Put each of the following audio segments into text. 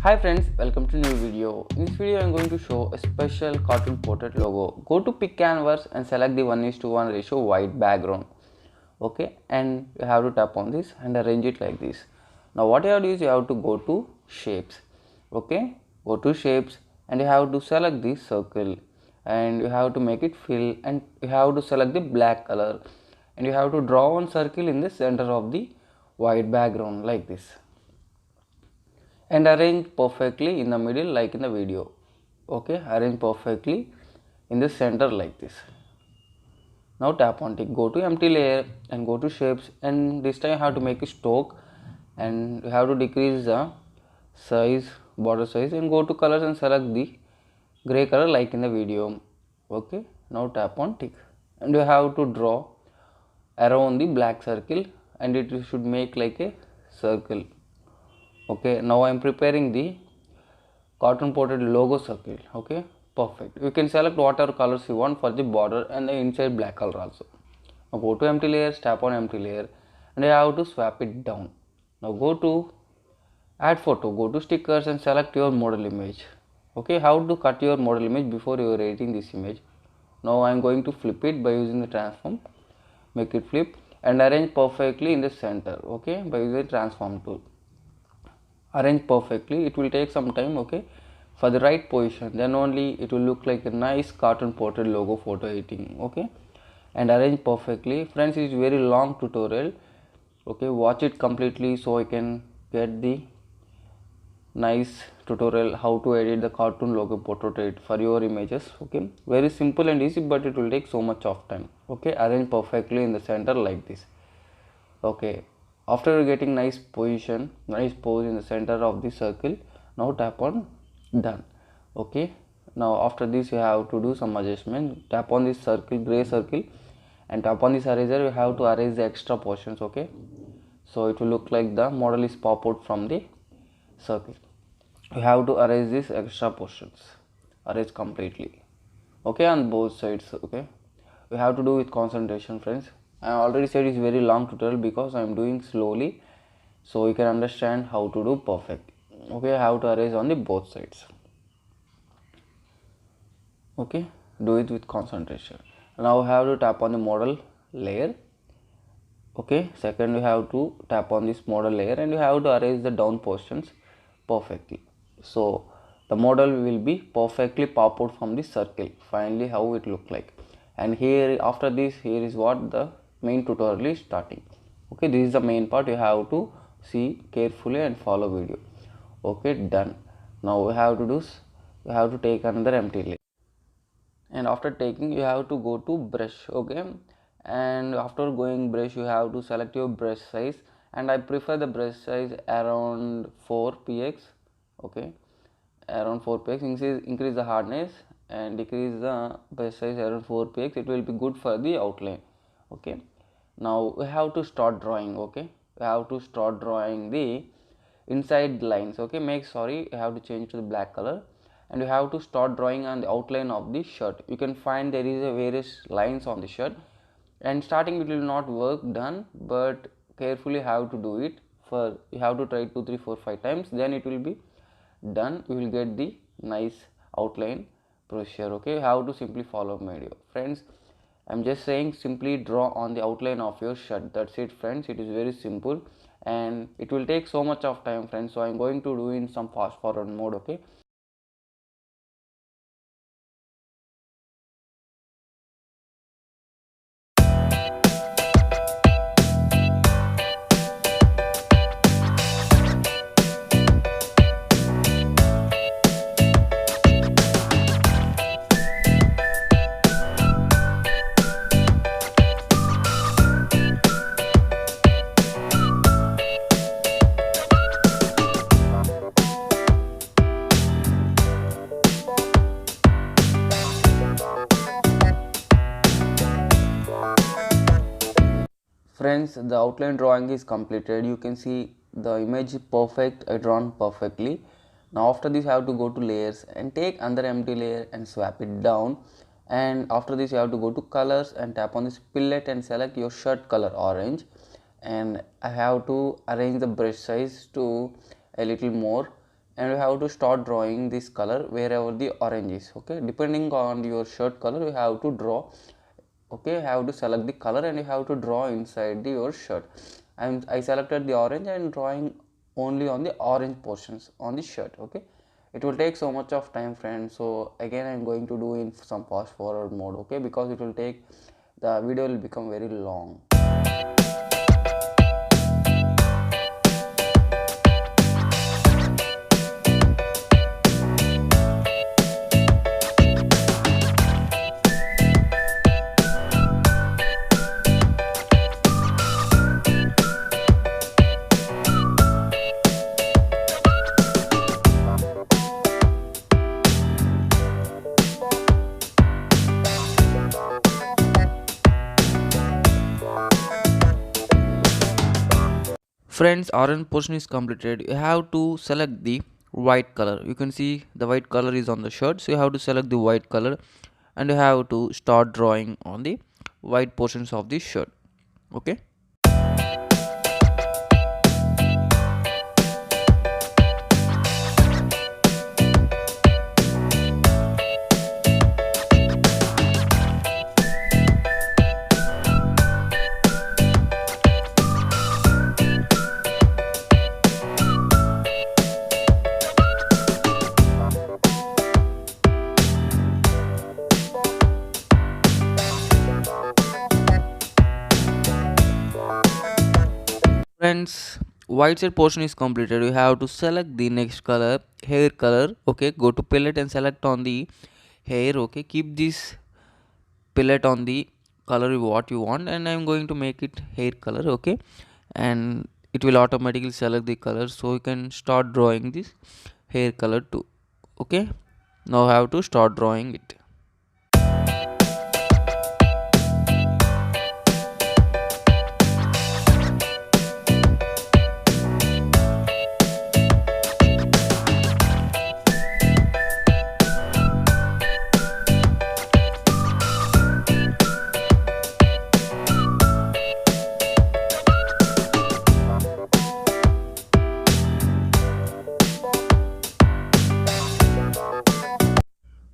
Hi friends, welcome to new video. In this video I am going to show a special cartoon portrait logo. Go to pick canvas and select the 1:1 ratio white background. Okay, and you have to tap on this and arrange it like this. Now what you have to do is you have to go to shapes. Okay, go to shapes and you have to select the circle and you have to make it fill and you have to select the black color and you have to draw one circle in the center of the white background like this and arrange perfectly in the middle like in the video. Okay, arrange perfectly in the center like this. Now tap on tick, go to empty layer and go to shapes, and this time you have to make a stroke and you have to decrease the size, border size, and go to colors and select the gray color like in the video. Okay, now tap on tick and you have to draw around the black circle and it should make like a circle. Okay, now I am preparing the cartoon portrait logo circle. Okay, perfect. You can select whatever colors you want for the border and the inside black color also. Now go to empty layer, tap on empty layer and you have to swap it down. Now go to add photo, go to stickers and select your model image. Okay, how to cut your model image before you are editing this image. Now I am going to flip it by using the transform, make it flip and arrange perfectly in the center. Okay, by using the transform tool. Arrange perfectly, it will take some time. Okay, for the right position, then only it will look like a nice cartoon portrait logo photo editing. Okay, and arrange perfectly. Friends, it is very long tutorial. Okay, watch it completely so I can get the nice tutorial how to edit the cartoon logo portrait for your images. Okay, very simple and easy, but it will take so much of time. Okay, arrange perfectly in the center like this. Okay, after getting nice position, nice pose in the center of the circle, now tap on done. Okay, now after this you have to do some adjustment. Tap on this circle, gray circle, and tap on this eraser. You have to erase the extra portions. Okay, so it will look like the model is pop out from the circle. You have to erase these extra portions, erase completely. Okay, on both sides. Okay, you have to do with concentration, friends. I already said it's very long tutorial because I am doing slowly so you can understand how to do perfect. Okay, how to erase on the both sides. Okay, do it with concentration. Now I have to tap on the model layer. Okay, second you have to tap on this model layer and you have to erase the down portions perfectly. So the model will be perfectly pop out from the circle. Finally how it look like. And here after this, here is what the main tutorial is starting. Okay, this is the main part. You have to see carefully and follow video. Okay, done. Now we have to do, you have to take another empty layer and after taking you have to go to brush. Okay, and after going brush you have to select your brush size and I prefer the brush size around 4 px. Okay, around 4 px. Increase the hardness and decrease the brush size around 4 px. It will be good for the outline. Okay, now we have to start drawing. Okay, we have to start drawing the inside lines. Okay, you have to change to the black color and you have to start drawing on the outline of the shirt. You can find there is a various lines on the shirt and starting it will not work done, but carefully have to do it. For you have to try 2 3 4 5 times, then it will be done. You will get the nice outline procedure. Okay, you have to simply follow my video, friends. I'm just saying simply draw on the outline of your shirt. That's it, friends. It is very simple and it will take so much of time, friends. So I'm going to do in some fast forward mode. Okay, friends, the outline drawing is completed. You can see the image is perfect, drawn perfectly. Now after this you have to go to layers and take another empty layer and swap it down, and after this you have to go to colors and tap on this fillet and select your shirt color orange, and I have to arrange the brush size to a little more and you have to start drawing this color wherever the orange is. Okay, depending on your shirt color, you have to draw. Okay, you have to select the color and you have to draw inside your shirt. I selected the orange and drawing only on the orange portions on the shirt. Okay, it will take so much of time, friends, so again I'm going to do in some fast forward mode. Okay, because it will take, the video will become very long. Friends, orange portion is completed. You have to select the white color. You can see the white color is on the shirt, so you have to select the white color and you have to start drawing on the white portions of the shirt. Okay. Friends, white side portion is completed. You have to select the next color, hair color. Okay, go to palette and select on the hair. Okay, keep this palette on the color what you want, and I'm going to make it hair color. Okay, and it will automatically select the color, so you can start drawing this hair color too. Okay, now I have to start drawing it.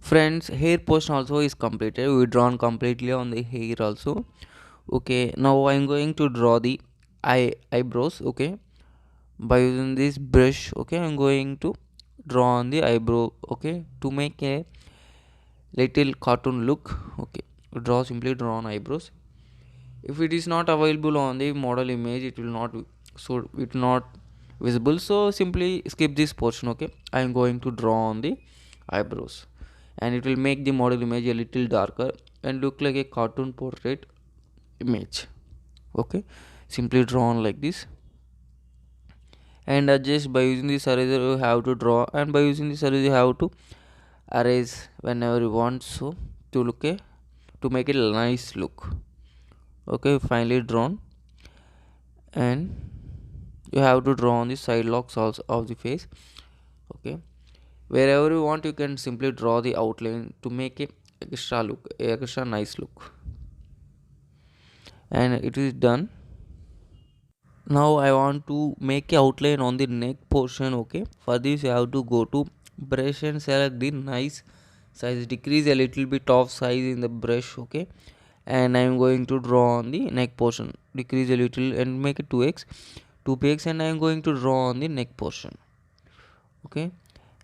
Friends, hair portion also is completed. We drawn completely on the hair also. Okay, now I'm going to draw the eyebrows. Okay, by using this brush. Okay, I'm going to draw on the eyebrow. Okay, to make a little cartoon look. Okay, simply draw on eyebrows. If it is not available on the model image, it will not, so it will not visible, so simply skip this portion. Okay, I am going to draw on the eyebrows, and it will make the model image a little darker and look like a cartoon portrait image. Okay, simply draw on like this, and adjust by using this eraser. You have to draw, and by using this eraser you have to erase whenever you want, so to look a, to make it a nice look. Okay, finally drawn, and you have to draw on the side locks also of the face. Okay, wherever you want you can simply draw the outline to make a extra nice look, and it is done. Now I want to make a outline on the neck portion. Okay, for this you have to go to brush and select the nice size, decrease a little bit of size in the brush. Okay, and I am going to draw on the neck portion, decrease a little and make it 2x 2px, and I am going to draw on the neck portion. Okay,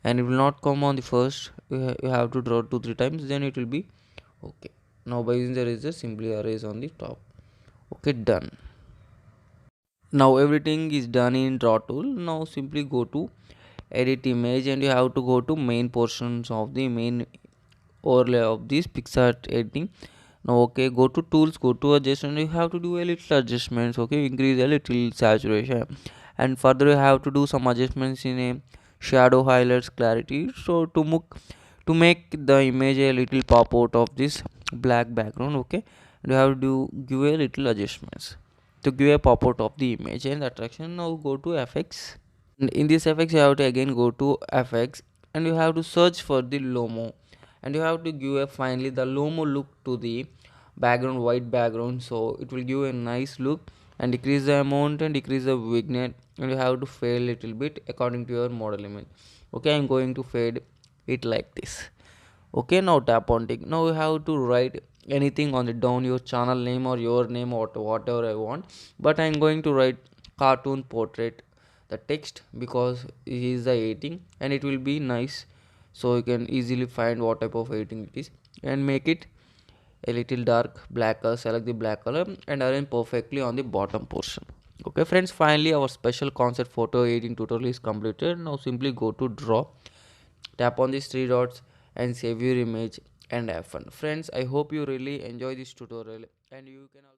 and it will not come on the first. You have to draw 2-3 times, then it will be okay. Now by using the eraser, simply erase on the top. Okay, done. Now everything is done in draw tool. Now simply go to edit image, and you have to go to main portions of the main overlay of this Picsart editing. Now okay, go to tools, go to adjustment. You have to do a little adjustments. Okay, increase a little saturation, and further you have to do some adjustments in a shadow, highlights, clarity. So to make the image a little pop out of this black background. Okay, and you have to give a little adjustments to give a pop out of the image and attraction. Now go to effects, and in this effects you have to again go to effects, and you have to search for the lomo, and you have to give a finally the lomo look to the background, white background, so it will give a nice look, and decrease the amount and decrease the vignette, and you have to fade a little bit according to your model image. Okay, I'm going to fade it like this. Okay, now tap on tick. Now you have to write anything on the down, your channel name or your name or whatever I want, but I'm going to write cartoon portrait the text because it is the editing and it will be nice, so you can easily find what type of editing it is and make it a little dark black color. Select the black color and arrange perfectly on the bottom portion. Okay friends, finally our special concept photo editing tutorial is completed. Now simply go to draw, tap on these three dots and save your image and have fun. Friends, I hope you really enjoy this tutorial and you can also